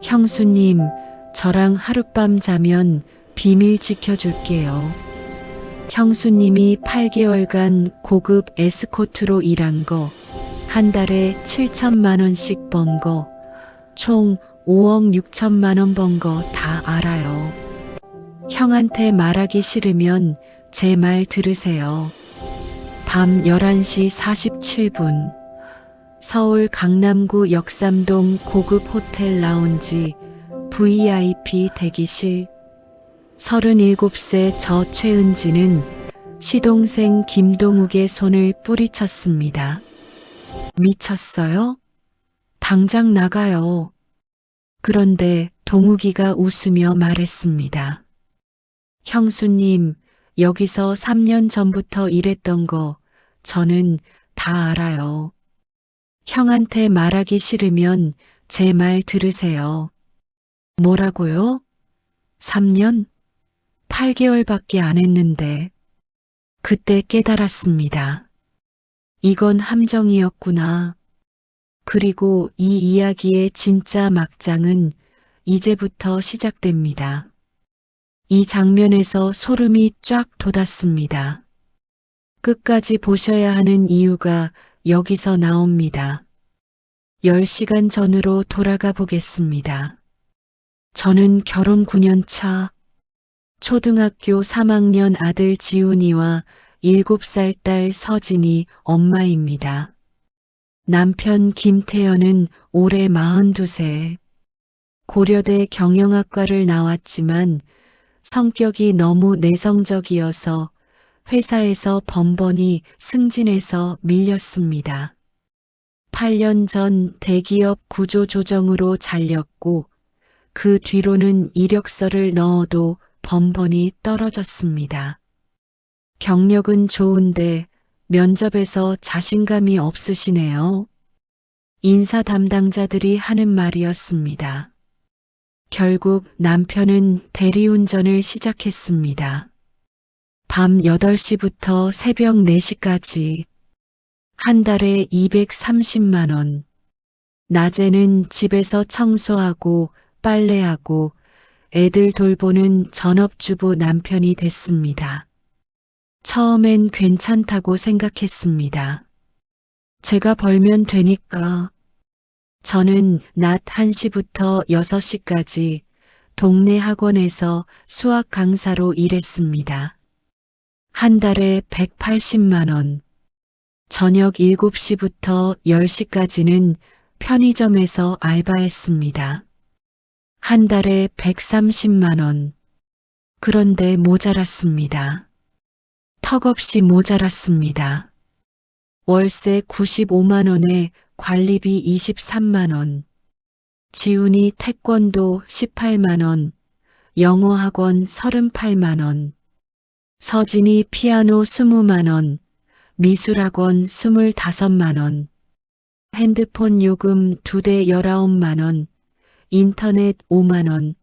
형수님, 저랑 하룻밤 자면 비밀 지켜줄게요. 형수님이 8개월간 고급 에스코트로 일한 거, 한 달에 7천만 원씩 번 거, 총 5억 6천만 원 번 거 다 알아요. 형한테 말하기 싫으면 제 말 들으세요. 밤 11시 47분. 서울 강남구 역삼동 고급 호텔 라운지 VIP 대기실. 37세 저 최은지는 시동생 김동욱의 손을 뿌리쳤습니다. 미쳤어요? 당장 나가요. 그런데 동욱이가 웃으며 말했습니다. 형수님, 여기서 3년 전부터 일했던 거 저는 다 알아요. 형한테 말하기 싫으면 제 말 들으세요. 뭐라고요? 3년? 8개월밖에 안 했는데. 그때 깨달았습니다. 이건 함정이었구나. 그리고 이 이야기의 진짜 막장은 이제부터 시작됩니다. 이 장면에서 소름이 쫙 돋았습니다. 끝까지 보셔야 하는 이유가 여기서 나옵니다. 10시간 전으로 돌아가 보겠습니다. 저는 결혼 9년 차, 초등학교 3학년 아들 지훈이와 7살 딸 서진이 엄마입니다. 남편 김태현은 올해 42세, 고려대 경영학과를 나왔지만 성격이 너무 내성적이어서 회사에서 번번이 승진해서 밀렸습니다. 8년 전 대기업 구조조정으로 잘렸고 그 뒤로는 이력서를 넣어도 번번이 떨어졌습니다. 경력은 좋은데 면접에서 자신감이 없으시네요. 인사 담당자들이 하는 말이었습니다. 결국 남편은 대리운전을 시작했습니다. 밤 8시부터 새벽 4시까지 한 달에 230만 원. 낮에는 집에서 청소하고 빨래하고 애들 돌보는 전업주부 남편이 됐습니다. 처음엔 괜찮다고 생각했습니다. 제가 벌면 되니까. 저는 낮 1시부터 6시까지 동네 학원에서 수학 강사로 일했습니다. 한 달에 180만 원. 저녁 7시부터 10시까지는 편의점에서 알바했습니다. 한 달에 130만 원. 그런데 모자랐습니다. 턱없이 모자랐습니다. 월세 95만 원에 관리비 23만 원. 지훈이 태권도 18만 원. 영어학원 38만 원. 서진이 피아노 20만 원. 미술학원 25만 원. 핸드폰 요금 2대 19만 원. 인터넷 5만 원.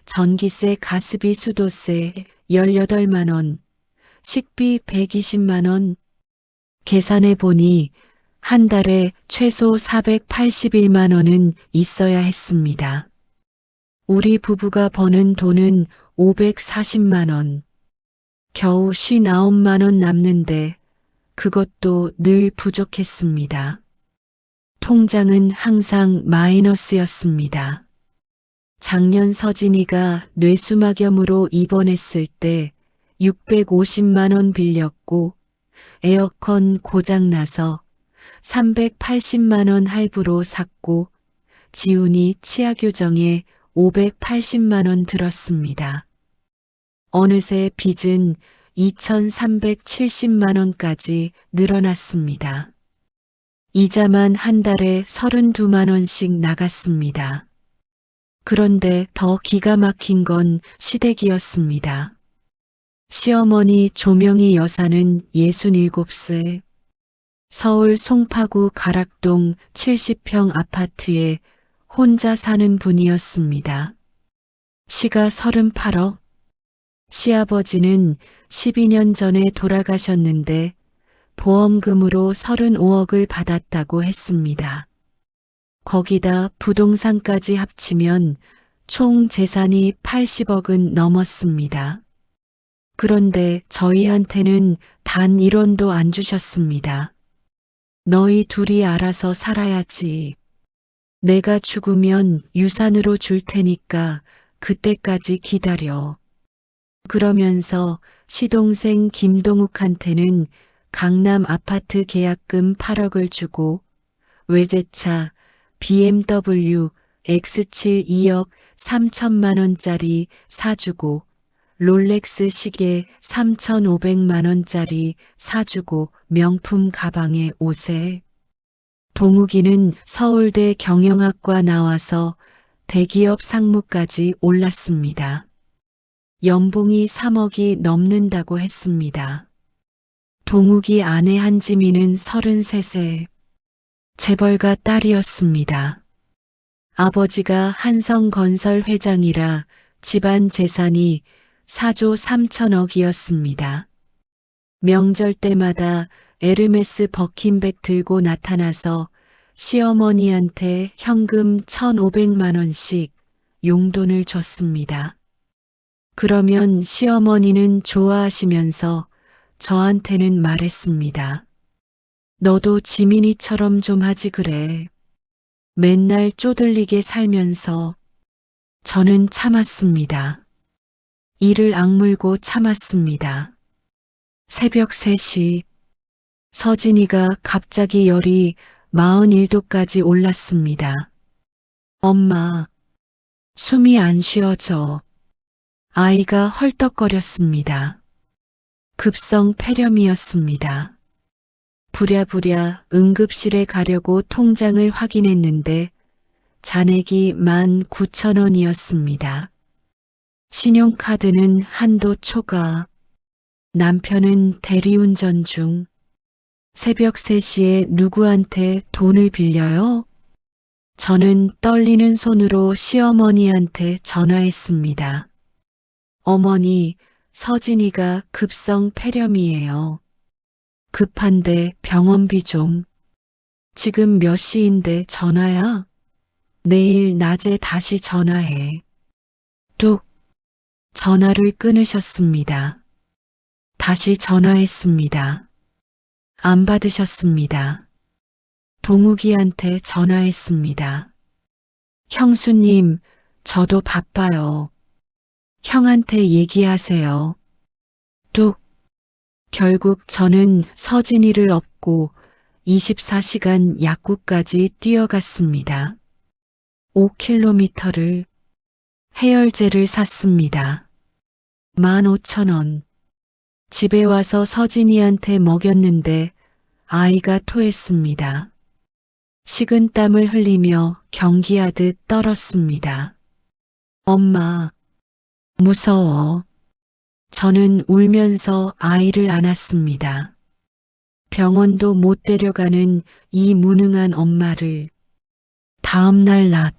전기세 가스비 수도세 18만 원. 식비 120만 원. 계산해 보니 한 달에 최소 481만 원은 있어야 했습니다. 우리 부부가 버는 돈은 540만 원. 겨우 59만 원 남는데 그것도 늘 부족했습니다. 통장은 항상 마이너스였습니다. 작년 서진이가 뇌수막염으로 입원했을 때 650만 원 빌렸고 에어컨 고장나서 380만 원 할부로 샀고 지훈이 치아 교정에 580만 원 들었습니다. 어느새 빚은 2,370만 원까지 늘어났습니다. 이자만 한 달에 32만 원씩 나갔습니다. 그런데 더 기가 막힌 건 시댁이었습니다. 시어머니 조명희 여사는 67세, 서울 송파구 가락동 70평 아파트에 혼자 사는 분이었습니다. 시가 38억, 시아버지는 12년 전에 돌아가셨는데 보험금으로 35억을 받았다고 했습니다. 거기다 부동산까지 합치면 총 재산이 80억은 넘었습니다. 그런데 저희한테는 단 1원도 안 주셨습니다. 너희 둘이 알아서 살아야지. 내가 죽으면 유산으로 줄 테니까 그때까지 기다려. 그러면서 시동생 김동욱한테는 강남 아파트 계약금 8억을 주고 외제차 BMW X7 2억 3천만 원짜리 사주고 롤렉스 시계 3,500만 원짜리 사주고 명품 가방에 옷에 동욱이는 서울대 경영학과 나와서 대기업 상무까지 올랐습니다. 연봉이 3억이 넘는다고 했습니다. 동욱이 아내 한지민은 33세 재벌가 딸이었습니다. 아버지가 한성건설 회장이라 집안 재산이 4조 3천억이었습니다. 명절 때마다 에르메스 버킨백 들고 나타나서 시어머니한테 현금 1,500만 원씩 용돈을 줬습니다. 그러면 시어머니는 좋아하시면서 저한테는 말했습니다. 너도 지민이처럼 좀 하지 그래. 맨날 쪼들리게 살면서. 저는 참았습니다. 이를 악물고 참았습니다. 새벽 3시 서진이가 갑자기 열이 41도까지 올랐습니다. 엄마, 숨이 안 쉬어져. 아이가 헐떡거렸습니다. 급성 폐렴이었습니다. 부랴부랴 응급실에 가려고 통장을 확인했는데 잔액이 19,000원이었습니다. 신용카드는 한도 초과. 남편은 대리운전 중. 새벽 3시에 누구한테 돈을 빌려요? 저는 떨리는 손으로 시어머니한테 전화했습니다. 어머니, 서진이가 급성 폐렴이에요. 급한데 병원비 좀. 지금 몇 시인데 전화야? 내일 낮에 다시 전화해. 뚝. 전화를 끊으셨습니다. 다시 전화했습니다. 안 받으셨습니다. 동욱이한테 전화했습니다. 형수님, 저도 바빠요. 형한테 얘기하세요. 뚝. 결국 저는 서진이를 업고 24시간 약국까지 뛰어갔습니다. 5km를 해열제를 샀습니다. 15,000원. 집에 와서 서진이한테 먹였는데 아이가 토했습니다. 식은땀을 흘리며 경기하듯 떨었습니다. 엄마, 무서워. 저는 울면서 아이를 안았습니다. 병원도 못 데려가는 이 무능한 엄마를. 다음 날 낮,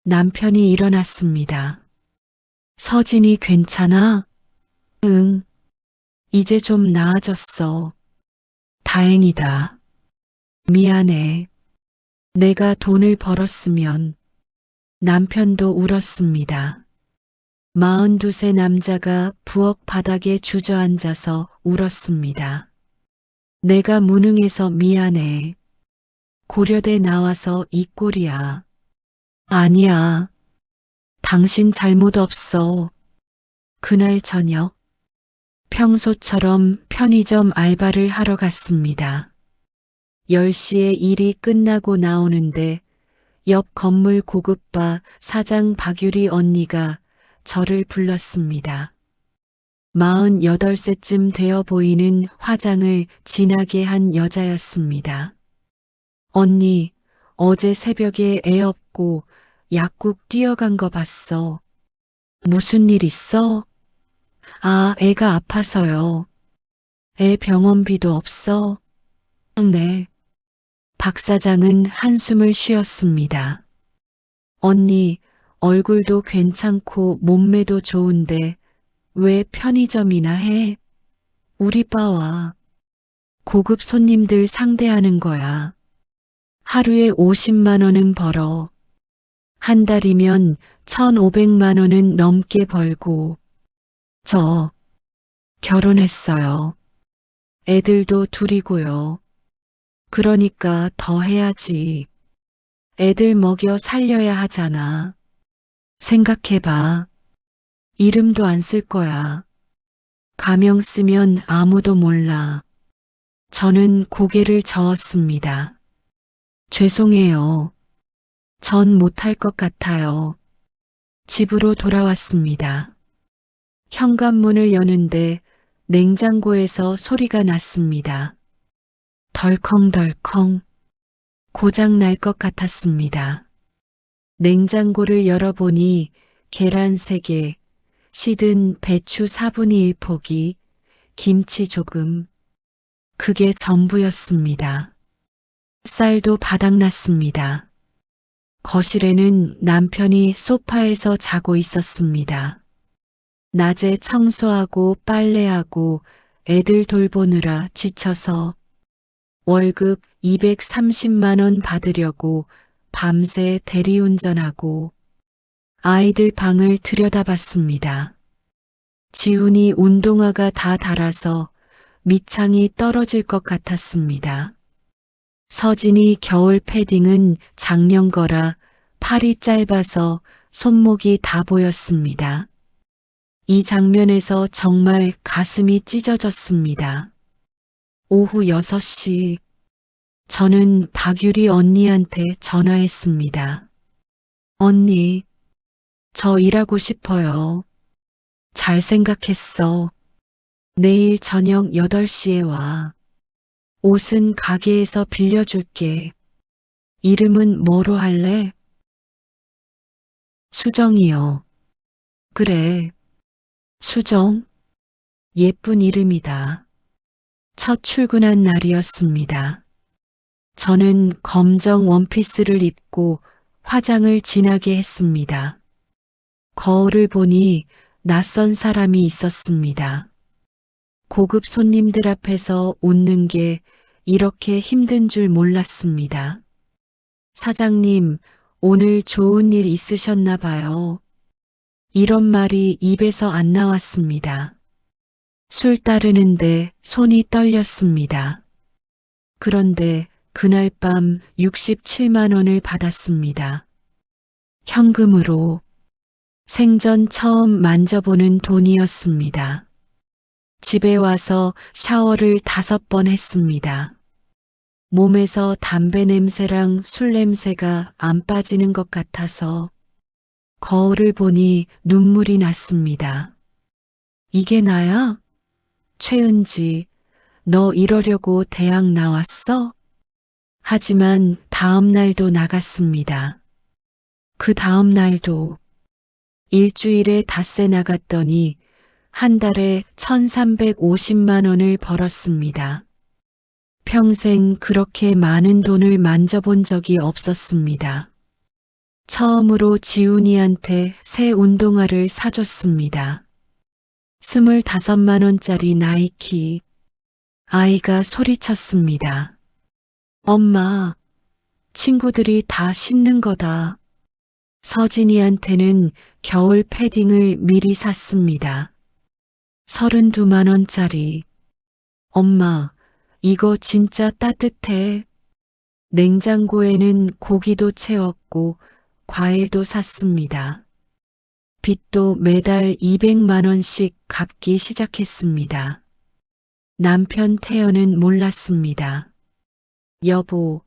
남편이 일어났습니다. 서진이 괜찮아? 응. 이제 좀 나아졌어. 다행이다. 미안해. 내가 돈을 벌었으면. 남편도 울었습니다. 42세 남자가 부엌 바닥에 주저앉아서 울었습니다. 내가 무능해서 미안해. 고려대 나와서 이 꼴이야. 아니야. 당신 잘못 없어. 그날 저녁 평소처럼 편의점 알바를 하러 갔습니다. 10시에 일이 끝나고 나오는데 옆 건물 고급바 사장 박유리 언니가 저를 불렀습니다. 48세쯤 되어 보이는 화장을 진하게 한 여자였습니다. 언니, 어제 새벽에 애 업고 약국 뛰어간 거 봤어. 무슨 일 있어? 아, 애가 아파서요. 애 병원비도 없어? 네. 박 사장은 한숨을 쉬었습니다. 언니, 얼굴도 괜찮고 몸매도 좋은데 왜 편의점이나 해? 우리 바와 고급 손님들 상대하는 거야. 하루에 50만 원은 벌어. 한 달이면 1,500만 원은 넘게 벌고. 저 결혼했어요. 애들도 둘이고요. 그러니까 더 해야지. 애들 먹여 살려야 하잖아. 생각해봐. 이름도 안 쓸 거야. 가명 쓰면 아무도 몰라. 저는 고개를 저었습니다. 죄송해요. 전 못할 것 같아요. 집으로 돌아왔습니다. 현관문을 여는데 냉장고에서 소리가 났습니다. 덜컹덜컹. 고장 날 것 같았습니다. 냉장고를 열어보니 계란 3개, 시든 배추 4분의 1 포기, 김치 조금. 그게 전부였습니다. 쌀도 바닥났습니다. 거실에는 남편이 소파에서 자고 있었습니다. 낮에 청소하고 빨래하고 애들 돌보느라 지쳐서 월급 230만 원 받으려고 밤새 대리운전하고 아이들 방을 들여다봤습니다. 지훈이 운동화가 다 닳아서 밑창이 떨어질 것 같았습니다. 서진이 겨울 패딩은 작년 거라 팔이 짧아서 손목이 다 보였습니다. 이 장면에서 정말 가슴이 찢어졌습니다. 오후 6시 저는 박유리 언니한테 전화했습니다. 언니, 저 일하고 싶어요. 잘 생각했어. 내일 저녁 8시에 와. 옷은 가게에서 빌려줄게. 이름은 뭐로 할래? 수정이요. 그래. 수정. 예쁜 이름이다. 첫 출근한 날이었습니다. 저는 검정 원피스를 입고 화장을 진하게 했습니다. 거울을 보니 낯선 사람이 있었습니다. 고급 손님들 앞에서 웃는 게 이렇게 힘든 줄 몰랐습니다. 사장님, 오늘 좋은 일 있으셨나 봐요. 이런 말이 입에서 안 나왔습니다. 술 따르는데 손이 떨렸습니다. 그런데 그날 밤 67만 원을 받았습니다. 현금으로. 생전 처음 만져보는 돈이었습니다. 집에 와서 샤워를 5번 했습니다. 몸에서 담배 냄새랑 술 냄새가 안 빠지는 것 같아서 거울을 보니 눈물이 났습니다. 이게 나야? 최은지, 너 이러려고 대학 나왔어? 하지만 다음 날도 나갔습니다. 그 다음 날도 일주일에 닷새 나갔더니 한 달에 1,350만 원을 벌었습니다. 평생 그렇게 많은 돈을 만져본 적이 없었습니다. 처음으로 지훈이한테 새 운동화를 사줬습니다. 25만 원짜리 나이키. 아이가 소리쳤습니다. 엄마, 친구들이 다 신는 거다. 서진이한테는 겨울 패딩을 미리 샀습니다. 32만 원짜리. 엄마, 이거 진짜 따뜻해. 냉장고에는 고기도 채웠고 과일도 샀습니다. 빚도 매달 200만 원씩 갚기 시작했습니다. 남편 태연은 몰랐습니다. 여보,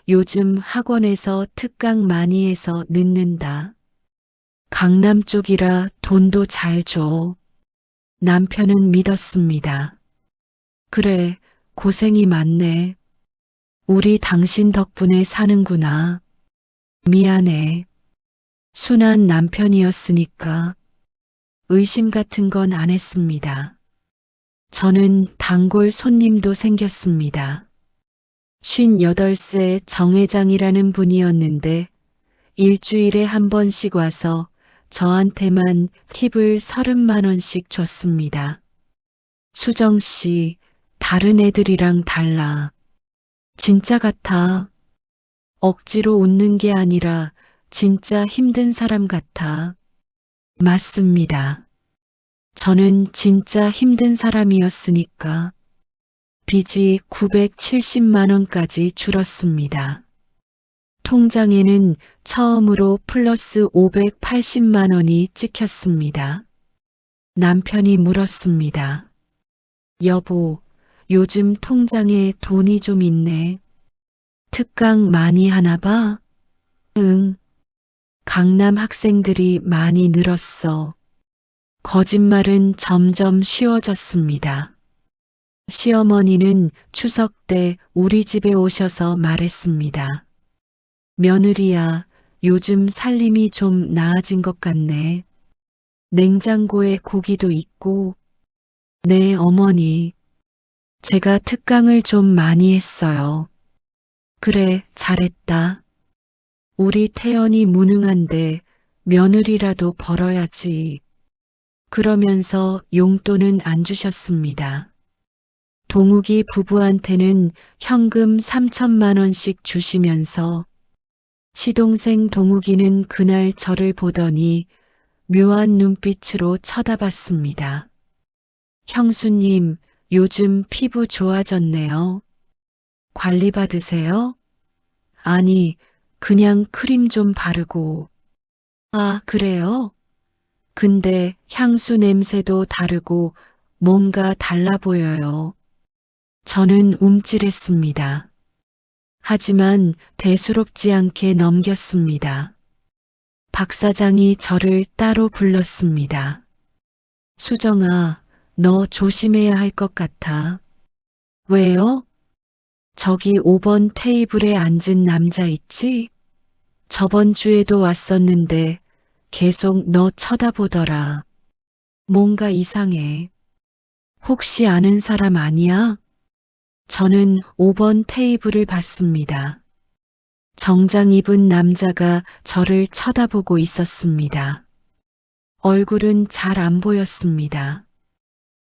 요즘 학원에서 특강 많이 해서 늦는다. 강남 쪽이라 돈도 잘 줘. 남편은 믿었습니다. 그래, 고생이 많네. 우리 당신 덕분에 사는구나. 미안해. 순한 남편이었으니까 의심 같은 건 안 했습니다. 저는 단골 손님도 생겼습니다. 58세 정 회장이라는 분이었는데 일주일에 한 번씩 와서 저한테만 팁을 30만 원씩 줬습니다. 수정 씨, 다른 애들이랑 달라. 진짜 같아. 억지로 웃는 게 아니라 진짜 힘든 사람 같아. 맞습니다. 저는 진짜 힘든 사람이었으니까 빚이 970만 원까지 줄었습니다. 통장에는 처음으로 플러스 580만 원이 찍혔습니다. 남편이 물었습니다. 여보, 요즘 통장에 돈이 좀 있네. 특강 많이 하나 봐? 응. 강남 학생들이 많이 늘었어. 거짓말은 점점 쉬워졌습니다. 시어머니는 추석 때 우리 집에 오셔서 말했습니다. 며느리야, 요즘 살림이 좀 나아진 것 같네. 냉장고에 고기도 있고. 네, 어머니. 제가 특강을 좀 많이 했어요. 그래, 잘했다. 우리 태연이 무능한데 며느리라도 벌어야지. 그러면서 용돈은 안 주셨습니다. 동욱이 부부한테는 현금 3천만 원씩 주시면서 시동생 동욱이는 그날 저를 보더니 묘한 눈빛으로 쳐다봤습니다. 형수님, 요즘 피부 좋아졌네요. 관리 받으세요? 아니, 그냥 크림 좀 바르고. 아, 그래요? 근데 향수 냄새도 다르고 뭔가 달라 보여요. 저는 움찔했습니다. 하지만 대수롭지 않게 넘겼습니다. 박 사장이 저를 따로 불렀습니다. 수정아, 너 조심해야 할 것 같아. 왜요? 저기 5번 테이블에 앉은 남자 있지? 저번 주에도 왔었는데 계속 너 쳐다보더라. 뭔가 이상해. 혹시 아는 사람 아니야? 저는 5번 테이블을 봤습니다. 정장 입은 남자가 저를 쳐다보고 있었습니다. 얼굴은 잘 안 보였습니다.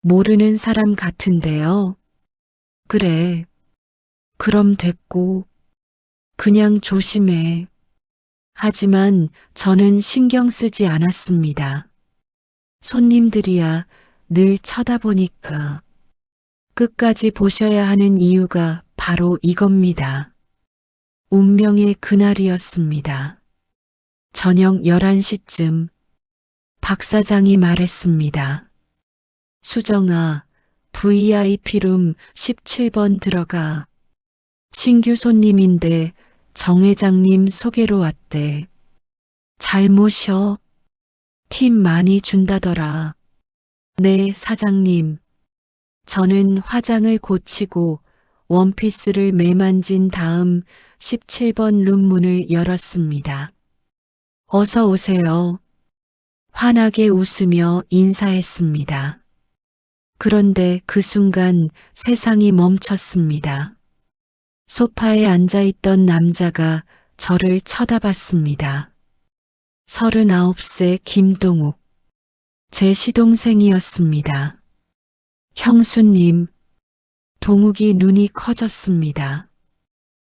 모르는 사람 같은데요. 그래. 그럼 됐고. 그냥 조심해. 하지만 저는 신경 쓰지 않았습니다. 손님들이야 늘 쳐다보니까. 끝까지 보셔야 하는 이유가 바로 이겁니다. 운명의 그날이었습니다. 저녁 11시쯤 박 사장이 말했습니다. 수정아, VIP룸 17번 들어가. 신규 손님인데 정 회장님 소개로 왔대. 잘 모셔. 팁 많이 준다더라. 네, 사장님. 저는 화장을 고치고 원피스를 매만진 다음 17번 룸 문을 열었습니다. 어서 오세요. 환하게 웃으며 인사했습니다. 그런데 그 순간 세상이 멈췄습니다. 소파에 앉아있던 남자가 저를 쳐다봤습니다. 39세 김동욱. 제 시동생이었습니다. 형수님, 동욱이 눈이 커졌습니다.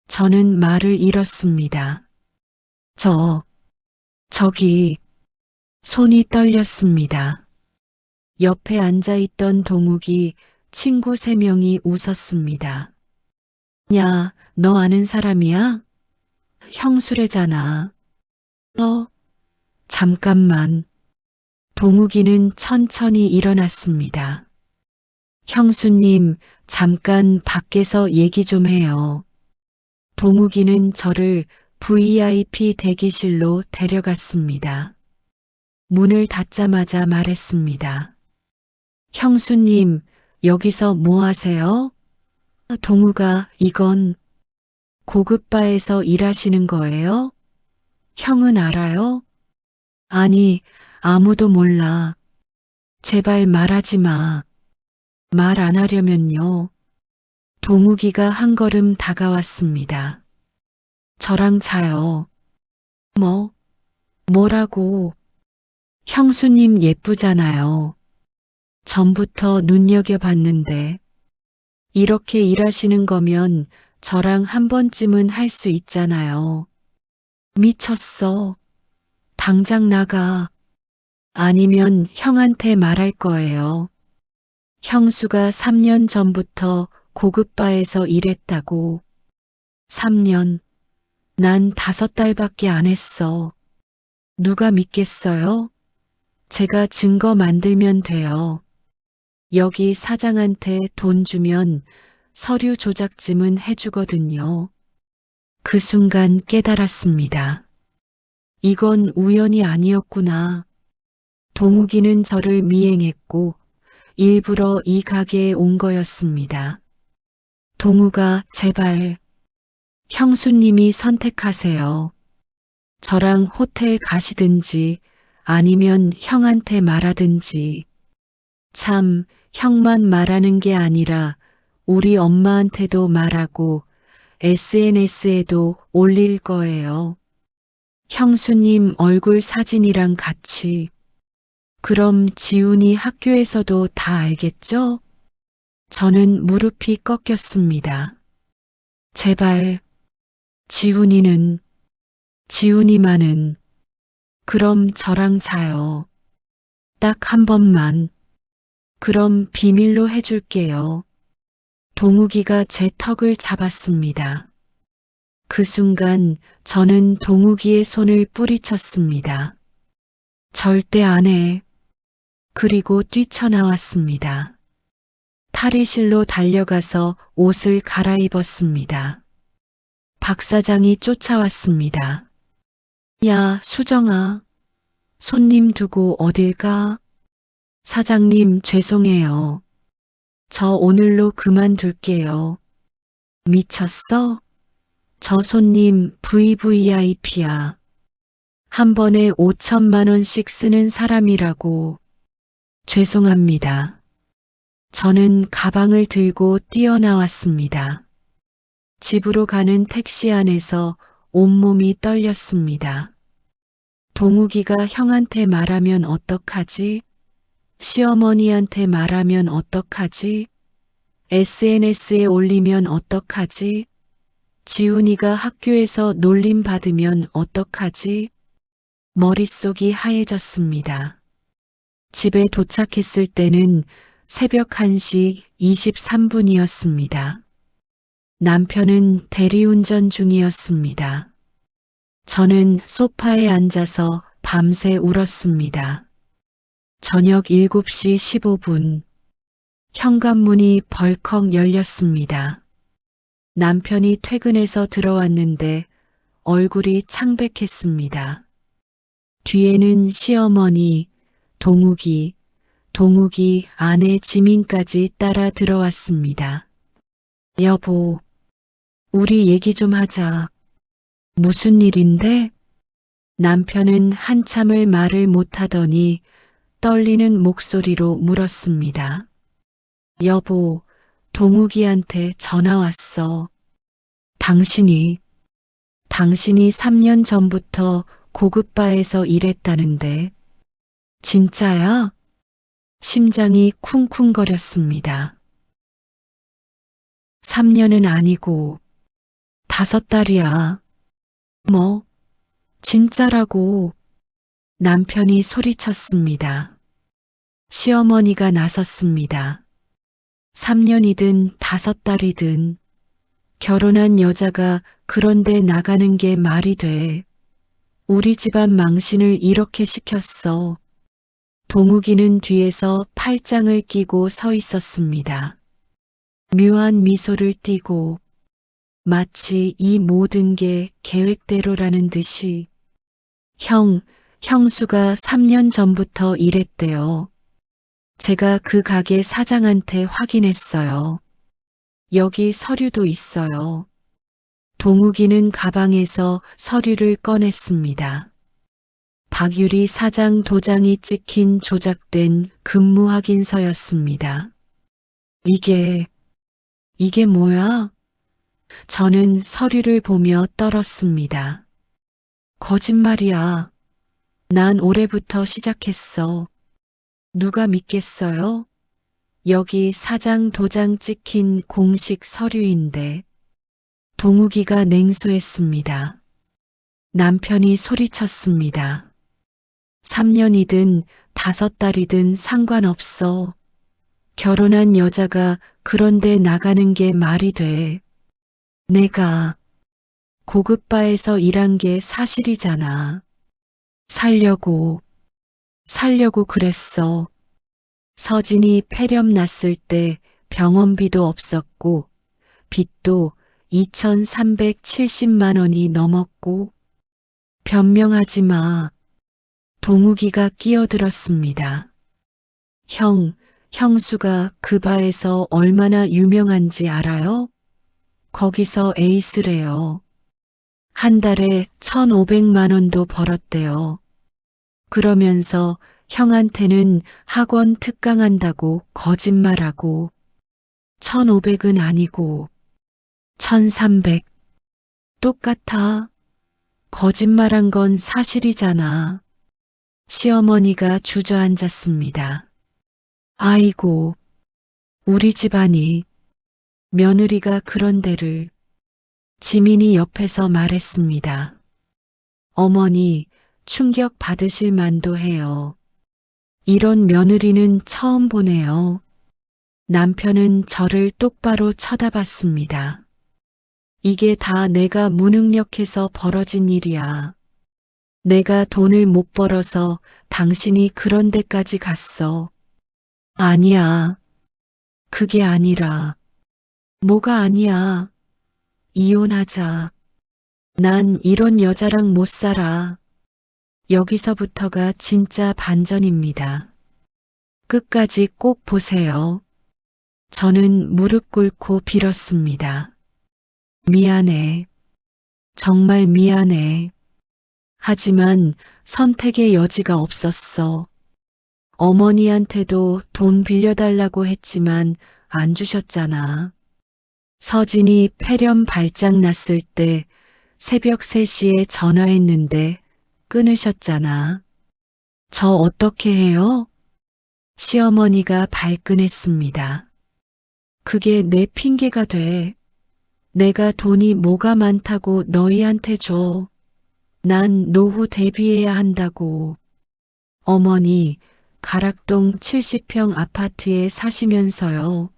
저는 말을 잃었습니다. 저기, 손이 떨렸습니다. 옆에 앉아있던 동욱이 친구 3명이 웃었습니다. 야, 너 아는 사람이야? 형수래잖아. 잠깐만. 동욱이는 천천히 일어났습니다. 형수님, 잠깐 밖에서 얘기 좀 해요. 동욱이는 저를 VIP 대기실로 데려갔습니다. 문을 닫자마자 말했습니다. 형수님, 여기서 뭐 하세요? 동욱아, 이건 고급 바에서 일하시는 거예요? 형은 알아요? 아니, 아무도 몰라. 제발 말하지 마. 말 안 하려면요. 동욱이가 한 걸음 다가왔습니다. 저랑 자요. 뭐라고? 형수님 예쁘잖아요. 전부터 눈여겨봤는데 이렇게 일하시는 거면 저랑 한 번쯤은 할 수 있잖아요. 미쳤어. 당장 나가. 아니면 형한테 말할 거예요. 형수가 3년 전부터 고급바에서 일했다고. 3년. 난 5달밖에 안 했어. 누가 믿겠어요? 제가 증거 만들면 돼요. 여기 사장한테 돈 주면 서류 조작쯤은 해주거든요. 그 순간 깨달았습니다. 이건 우연이 아니었구나. 동욱이는 저를 미행했고 일부러 이 가게에 온 거였습니다. 동욱아, 제발. 형수님이 선택하세요. 저랑 호텔 가시든지 아니면 형한테 말하든지. 참, 형만 말하는 게 아니라 우리 엄마한테도 말하고 SNS에도 올릴 거예요. 형수님 얼굴 사진이랑 같이. 그럼 지훈이 학교에서도 다 알겠죠? 저는 무릎이 꺾였습니다. 제발, 지훈이는, 지훈이만은, 그럼 저랑 자요. 딱 한 번만. 그럼 비밀로 해줄게요. 동욱이가 제 턱을 잡았습니다. 그 순간 저는 동욱이의 손을 뿌리쳤습니다. 절대 안 해. 그리고 뛰쳐나왔습니다. 탈의실로 달려가서 옷을 갈아입었습니다. 박 사장이 쫓아왔습니다. 야, 수정아. 손님 두고 어딜 가? 사장님, 죄송해요. 저 오늘로 그만둘게요. 미쳤어? 저 손님 VVIP야. 한 번에 5천만 원씩 쓰는 사람이라고. 죄송합니다. 저는 가방을 들고 뛰어나왔습니다. 집으로 가는 택시 안에서 온몸이 떨렸습니다. 동욱이가 형한테 말하면 어떡하지? 시어머니한테 말하면 어떡하지? SNS에 올리면 어떡하지? 지훈이가 학교에서 놀림 받으면 어떡하지? 머릿속이 하얘졌습니다. 집에 도착했을 때는 새벽 1시 23분이었습니다. 남편은 대리운전 중이었습니다. 저는 소파에 앉아서 밤새 울었습니다. 저녁 7시 15분. 현관문이 벌컥 열렸습니다. 남편이 퇴근해서 들어왔는데 얼굴이 창백했습니다. 뒤에는 시어머니, 동욱이 아내 지민까지 따라 들어왔습니다. 여보, 우리 얘기 좀 하자. 무슨 일인데? 남편은 한참을 말을 못하더니 떨리는 목소리로 물었습니다. 여보, 동욱이한테 전화 왔어. 당신이 3년 전부터 고급바에서 일했다는데. 진짜야? 심장이 쿵쿵거렸습니다. 3년은 아니고 5달이야. 뭐? 진짜라고. 남편이 소리쳤습니다. 시어머니가 나섰습니다. 3년이든 5달이든 결혼한 여자가 그런데 나가는 게 말이 돼. 우리 집안 망신을 이렇게 시켰어. 동욱이는 뒤에서 팔짱을 끼고 서 있었습니다. 묘한 미소를 띠고 마치 이 모든 게 계획대로라는 듯이. 형수가 3년 전부터 일했대요. 제가 그 가게 사장한테 확인했어요. 여기 서류도 있어요. 동욱이는 가방에서 서류를 꺼냈습니다. 박유리 사장 도장이 찍힌 조작된 근무 확인서였습니다. 이게 뭐야? 저는 서류를 보며 떨었습니다. 거짓말이야. 난 올해부터 시작했어. 누가 믿겠어요? 여기 사장 도장 찍힌 공식 서류인데. 동욱이가 냉소했습니다. 남편이 소리쳤습니다. 3년이든 5달이든 상관없어. 결혼한 여자가 그런데 나가는 게 말이 돼. 내가 고급바에서 일한 게 사실이잖아. 살려고 그랬어. 서진이 폐렴 났을 때 병원비도 없었고 빚도 2,370만 원이 넘었고. 변명하지 마. 동욱이가 끼어들었습니다. 형수가 그 바에서 얼마나 유명한지 알아요? 거기서 에이스래요. 한 달에 1,500만 원도 벌었대요. 그러면서 형한테는 학원 특강한다고 거짓말하고 1,500은 아니고 1,300. 똑같아. 거짓말한 건 사실이잖아. 시어머니가 주저앉았습니다. 아이고, 우리 집안이. 며느리가 그런 데를. 지민이 옆에서 말했습니다. 어머니, 충격 받으실 만도 해요. 이런 며느리는 처음 보네요. 남편은 저를 똑바로 쳐다봤습니다. 이게 다 내가 무능력해서 벌어진 일이야. 내가 돈을 못 벌어서 당신이 그런 데까지 갔어. 아니야. 그게 아니라. 뭐가 아니야. 이혼하자. 난 이런 여자랑 못 살아. 여기서부터가 진짜 반전입니다. 끝까지 꼭 보세요. 저는 무릎 꿇고 빌었습니다. 미안해. 정말 미안해. 하지만 선택의 여지가 없었어. 어머니한테도 돈 빌려달라고 했지만 안 주셨잖아. 서진이 폐렴 발작 났을 때 새벽 3시에 전화했는데 끊으셨잖아. 저 어떻게 해요? 시어머니가 발끈했습니다. 그게 내 핑계가 돼. 내가 돈이 뭐가 많다고 너희한테 줘. 난 노후 대비해야 한다고. 어머니, 가락동 70평 아파트에 사시면서요.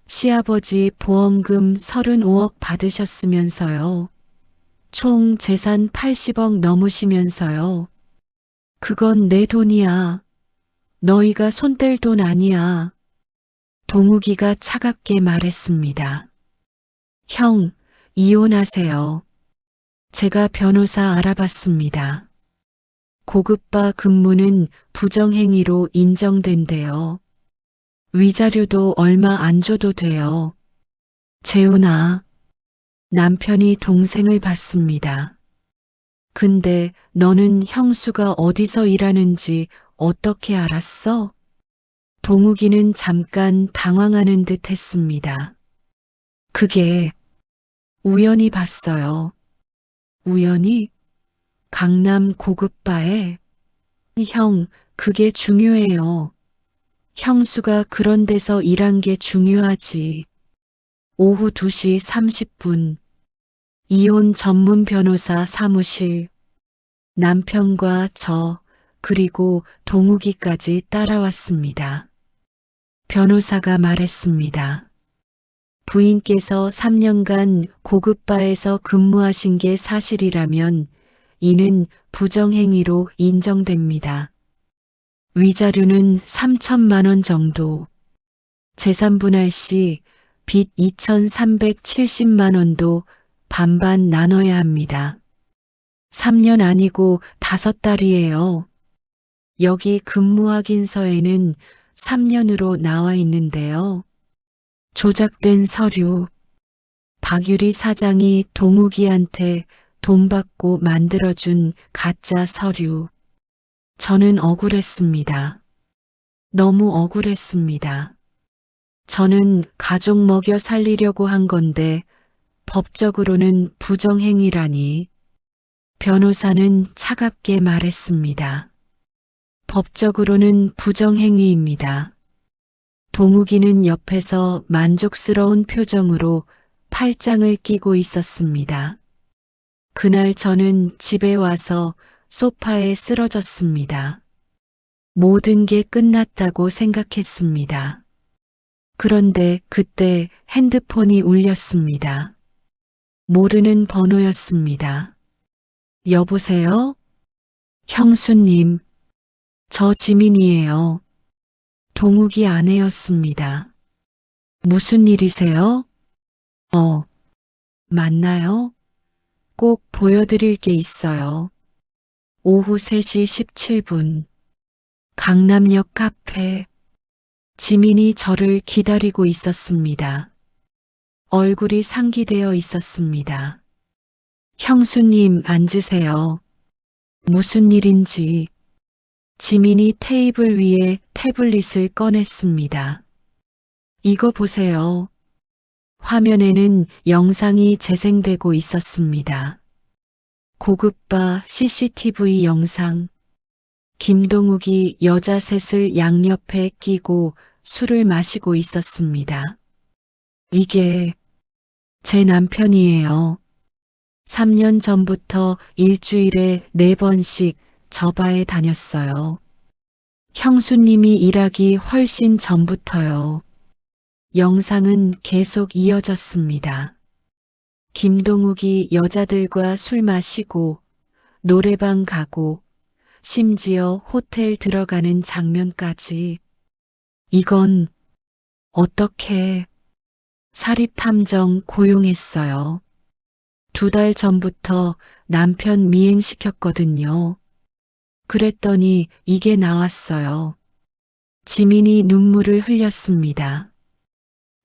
시아버지 보험금 35억 받으셨으면서요. 총 재산 80억 넘으시면서요. 그건 내 돈이야. 너희가 손댈 돈 아니야. 동욱이가 차갑게 말했습니다. 형, 이혼하세요. 제가 변호사 알아봤습니다. 고급바 근무는 부정행위로 인정된대요. 위자료도 얼마 안 줘도 돼요. 재훈아, 남편이 동생을 봤습니다. 근데 너는 형수가 어디서 일하는지 어떻게 알았어? 동욱이는 잠깐 당황하는 듯 했습니다. 그게 우연히 봤어요. 우연히? 강남 고급바에? 형, 그게 중요해요. 형수가 그런 데서 일한 게 중요하지. 오후 2시 30분. 이혼 전문 변호사 사무실. 남편과 저, 그리고 동욱이까지 따라왔습니다. 변호사가 말했습니다. 부인께서 3년간 고급바에서 근무하신 게 사실이라면 이는 부정행위로 인정됩니다. 위자료는 3천만 원 정도. 재산분할 시 빚 2,370만 원도 반반 나눠야 합니다. 3년 아니고 5달이에요. 여기 근무 확인서에는 3년으로 나와 있는데요. 조작된 서류. 박유리 사장이 동욱이한테 돈 받고 만들어준 가짜 서류. 저는 억울했습니다. 너무 억울했습니다. 저는 가족 먹여 살리려고 한 건데 법적으로는 부정행위라니. 변호사는 차갑게 말했습니다. 법적으로는 부정행위입니다. 동욱이는 옆에서 만족스러운 표정으로 팔짱을 끼고 있었습니다. 그날 저는 집에 와서 소파에 쓰러졌습니다. 모든 게 끝났다고 생각했습니다. 그런데 그때 핸드폰이 울렸습니다. 모르는 번호였습니다. 여보세요? 형수님, 저 지민이에요. 동욱이 아내였습니다. 무슨 일이세요? 맞나요? 꼭 보여드릴 게 있어요. 오후 3시 17분. 강남역 카페. 지민이 저를 기다리고 있었습니다. 얼굴이 상기되어 있었습니다. 형수님 앉으세요. 무슨 일인지. 지민이 테이블 위에 태블릿을 꺼냈습니다. 이거 보세요. 화면에는 영상이 재생되고 있었습니다. 고급바 CCTV 영상. 김동욱이 여자 셋을 양옆에 끼고 술을 마시고 있었습니다. 이게 제 남편이에요. 3년 전부터 일주일에 4번씩 저바에 다녔어요. 형수님이 일하기 훨씬 전부터요. 영상은 계속 이어졌습니다. 김동욱이 여자들과 술 마시고 노래방 가고 심지어 호텔 들어가는 장면까지. 이건 어떻게 사립탐정 고용했어요. 2달 전부터 남편 미행시켰거든요. 그랬더니 이게 나왔어요. 지민이 눈물을 흘렸습니다.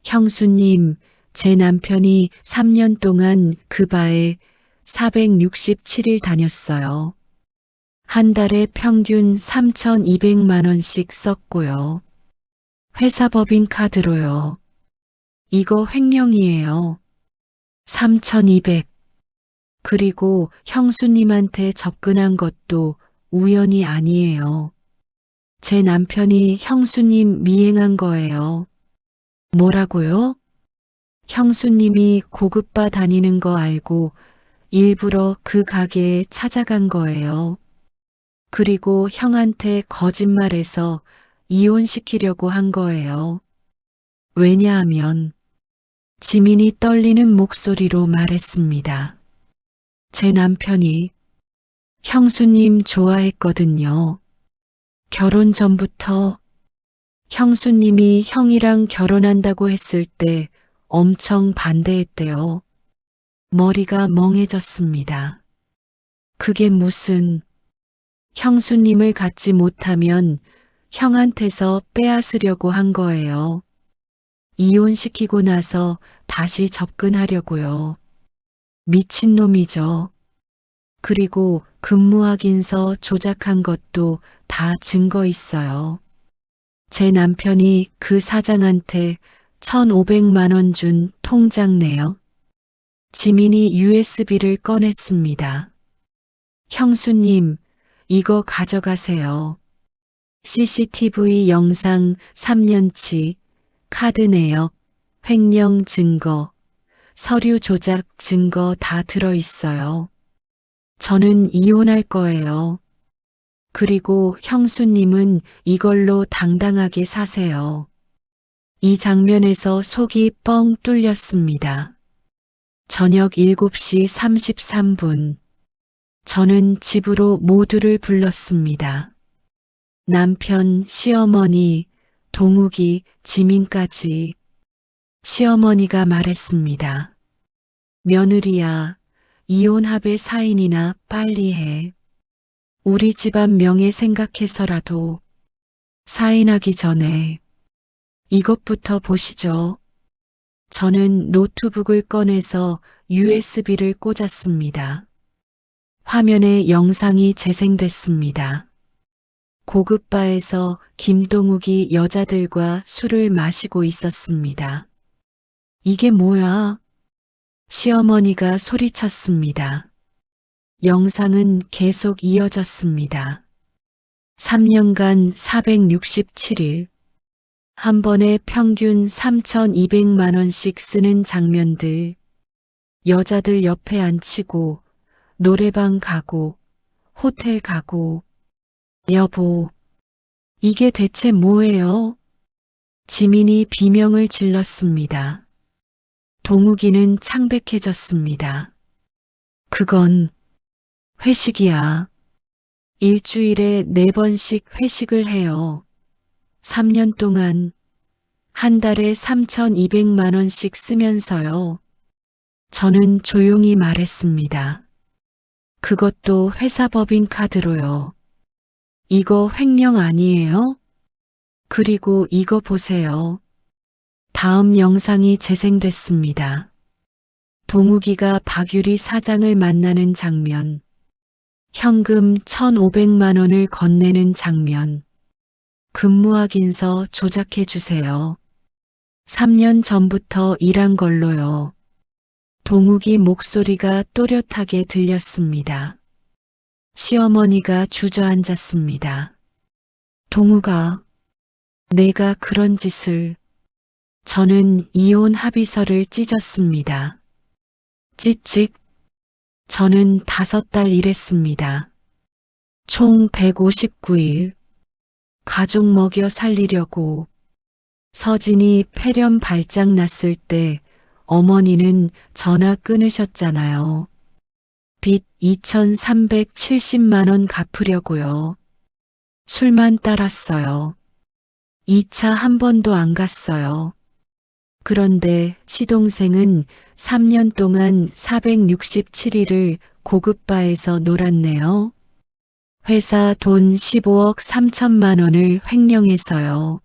형수님, 제 남편이 3년 동안 그 바에 467일 다녔어요. 한 달에 평균 3,200만 원씩 썼고요. 회사 법인카드로요. 이거 횡령이에요. 3,200. 그리고 형수님한테 접근한 것도 우연이 아니에요. 제 남편이 형수님 미행한 거예요. 뭐라고요? 형수님이 고급바 다니는 거 알고 일부러 그 가게에 찾아간 거예요. 그리고 형한테 거짓말해서 이혼시키려고 한 거예요. 왜냐하면 지민이 떨리는 목소리로 말했습니다. 제 남편이 형수님 좋아했거든요. 결혼 전부터. 형수님이 형이랑 결혼한다고 했을 때 엄청 반대했대요. 머리가 멍해졌습니다. 그게 무슨. 형수님을 갖지 못하면 형한테서 빼앗으려고 한 거예요. 이혼시키고 나서 다시 접근하려고요. 미친놈이죠. 그리고 근무확인서 조작한 것도 다 증거 있어요. 제 남편이 그 사장한테 1,500만 원 준 통장 내역. 지민이 USB를 꺼냈습니다. 형수님, 이거 가져가세요. CCTV 영상 3년치, 카드 내역, 횡령 증거, 서류 조작 증거 다 들어있어요. 저는 이혼할 거예요. 그리고 형수님은 이걸로 당당하게 사세요. 이 장면에서 속이 뻥 뚫렸습니다. 저녁 7시 33분. 저는 집으로 모두를 불렀습니다. 남편, 시어머니, 동욱이, 지민까지. 시어머니가 말했습니다. 며느리야, 이혼합의 사인이나 빨리 해. 우리 집안 명예 생각해서라도 사인하기 전에 이것부터 보시죠. 저는 노트북을 꺼내서 USB를 꽂았습니다. 화면에 영상이 재생됐습니다. 고급바에서 김동욱이 여자들과 술을 마시고 있었습니다. 이게 뭐야? 시어머니가 소리쳤습니다. 영상은 계속 이어졌습니다. 3년간 467일. 한 번에 평균 3,200만 원씩 쓰는 장면들. 여자들 옆에 앉히고 노래방 가고 호텔 가고. 여보, 이게 대체 뭐예요? 지민이 비명을 질렀습니다. 동욱이는 창백해졌습니다. 그건 회식이야. 일주일에 4번씩 회식을 해요. 3년 동안 한 달에 3,200만 원씩 쓰면서요. 저는 조용히 말했습니다. 그것도 회사 법인카드로요. 이거 횡령 아니에요? 그리고 이거 보세요. 다음 영상이 재생됐습니다. 동욱이가 박유리 사장을 만나는 장면, 현금 1,500만 원을 건네는 장면, 근무 확인서 조작해 주세요. 3년 전부터 일한 걸로요. 동욱이 목소리가 또렷하게 들렸습니다. 시어머니가 주저앉았습니다. 동욱아, 내가 그런 짓을. 저는 이혼 합의서를 찢었습니다. 찌찍. 저는 5달 일했습니다. 총 159일. 가족 먹여 살리려고. 서진이 폐렴 발작 났을 때 어머니는 전화 끊으셨잖아요. 빚 2,370만 원 갚으려고요. 술만 따랐어요. 2차 한 번도 안 갔어요. 그런데 시동생은 3년 동안 467일을 고급바에서 놀았네요. 회사 돈 15억 3천만 원을 횡령해서요.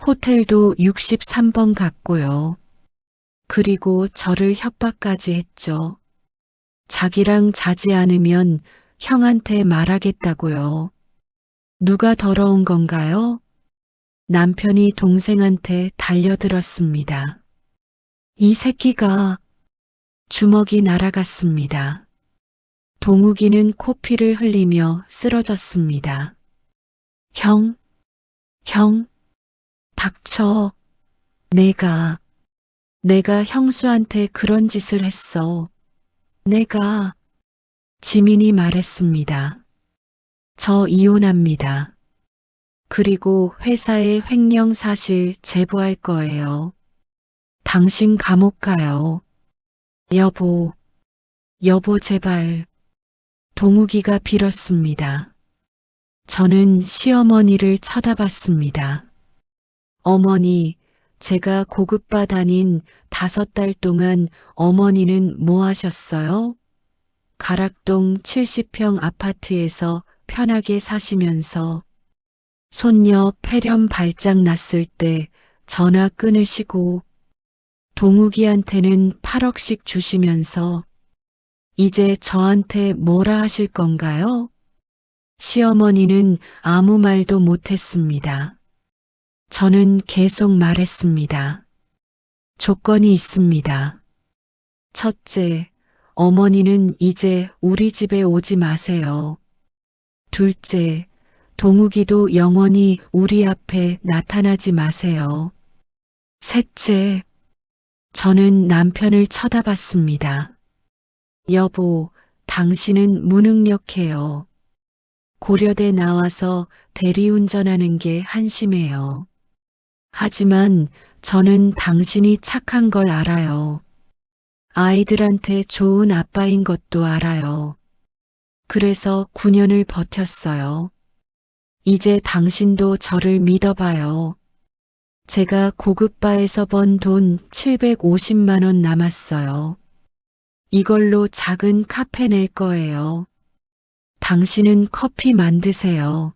호텔도 63번 갔고요. 그리고 저를 협박까지 했죠. 자기랑 자지 않으면 형한테 말하겠다고요. 누가 더러운 건가요? 남편이 동생한테 달려들었습니다. 이 새끼가. 주먹이 날아갔습니다. 동욱이는 코피를 흘리며 쓰러졌습니다. 형, 닥쳐. 내가 형수한테 그런 짓을 했어. 내가. 지민이 말했습니다. 저 이혼합니다. 그리고 회사에 횡령 사실 제보할 거예요. 당신 감옥 가요. 여보 제발. 동욱이가 빌었습니다. 저는 시어머니를 쳐다봤습니다. 어머니, 제가 고급바 다닌 5달 동안 어머니는 뭐 하셨어요? 가락동 70평 아파트에서 편하게 사시면서 손녀 폐렴 발작 났을 때 전화 끊으시고 동욱이한테는 8억씩 주시면서 이제 저한테 뭐라 하실 건가요? 시어머니는 아무 말도 못했습니다. 저는 계속 말했습니다. 조건이 있습니다. 첫째, 어머니는 이제 우리 집에 오지 마세요. 둘째, 동욱이도 영원히 우리 앞에 나타나지 마세요. 셋째, 저는 남편을 쳐다봤습니다. 여보, 당신은 무능력해요. 고려대 나와서 대리운전하는 게 한심해요. 하지만 저는 당신이 착한 걸 알아요. 아이들한테 좋은 아빠인 것도 알아요. 그래서 9년을 버텼어요. 이제 당신도 저를 믿어봐요. 제가 고급바에서 번 돈 750만 원 남았어요. 이걸로 작은 카페 낼 거예요. 당신은 커피 만드세요.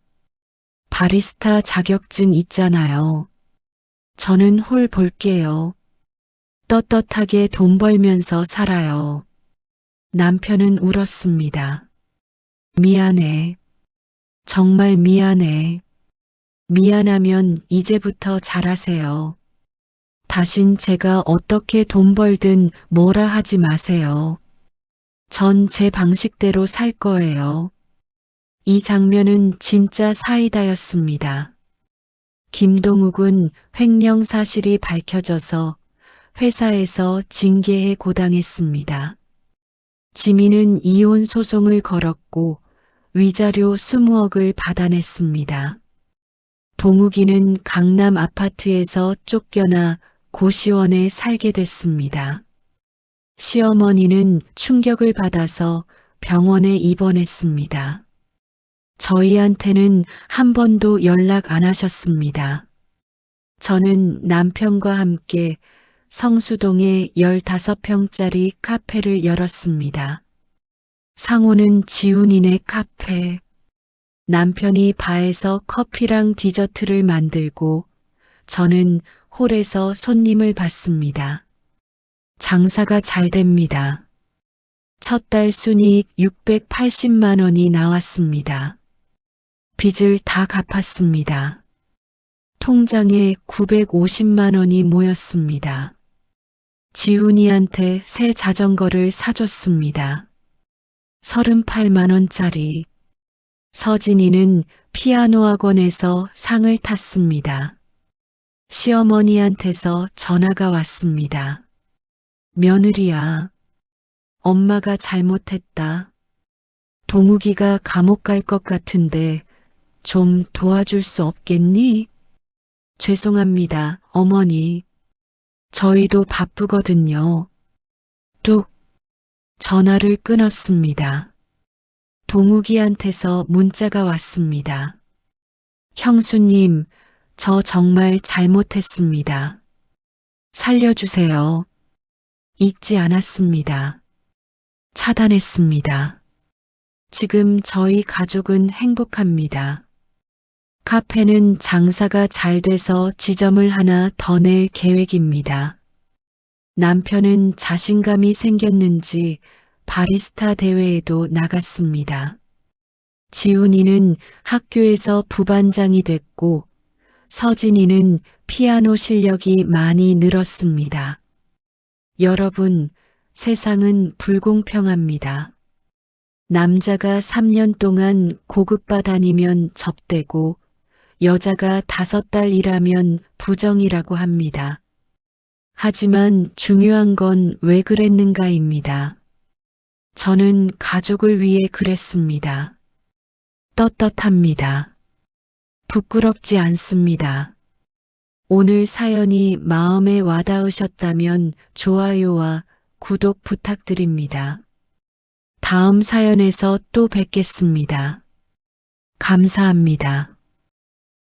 바리스타 자격증 있잖아요. 저는 홀 볼게요. 떳떳하게 돈 벌면서 살아요. 남편은 울었습니다. 미안해. 정말 미안해. 미안하면 이제부터 잘하세요. 다신 제가 어떻게 돈 벌든 뭐라 하지 마세요. 전 제 방식대로 살 거예요. 이 장면은 진짜 사이다였습니다. 김동욱은 횡령 사실이 밝혀져서 회사에서 징계에 고당했습니다. 지민은 이혼 소송을 걸었고 위자료 20억을 받아냈습니다. 동욱이는 강남 아파트에서 쫓겨나 고시원에 살게 됐습니다. 시어머니는 충격을 받아서 병원에 입원했습니다. 저희한테는 한 번도 연락 안 하셨습니다. 저는 남편과 함께 성수동에 15평짜리 카페를 열었습니다. 상호는 지훈이네 카페. 남편이 바에서 커피랑 디저트를 만들고 저는 홀에서 손님을 받습니다. 장사가 잘 됩니다. 첫 달 순이익 680만 원이 나왔습니다. 빚을 다 갚았습니다. 통장에 950만 원이 모였습니다. 지훈이한테 새 자전거를 사줬습니다. 38만 원짜리. 서진이는 피아노 학원에서 상을 탔습니다. 시어머니한테서 전화가 왔습니다. 며느리야, 엄마가 잘못했다. 동욱이가 감옥 갈 것 같은데 좀 도와줄 수 없겠니? 죄송합니다, 어머니. 저희도 바쁘거든요. 뚝. 전화를 끊었습니다. 동욱이한테서 문자가 왔습니다. 형수님, 저 정말 잘못했습니다. 살려주세요. 읽지 않았습니다. 차단했습니다. 지금 저희 가족은 행복합니다. 카페는 장사가 잘 돼서 지점을 하나 더 낼 계획입니다. 남편은 자신감이 생겼는지 바리스타 대회에도 나갔습니다. 지훈이는 학교에서 부반장이 됐고 서진이는 피아노 실력이 많이 늘었습니다. 여러분, 세상은 불공평합니다. 남자가 3년 동안 고급바 다니면 접대고 여자가 5달 일하면 부정이라고 합니다. 하지만 중요한 건 왜 그랬는가입니다. 저는 가족을 위해 그랬습니다. 떳떳합니다. 부끄럽지 않습니다. 오늘 사연이 마음에 와닿으셨다면 좋아요와 구독 부탁드립니다. 다음 사연에서 또 뵙겠습니다. 감사합니다.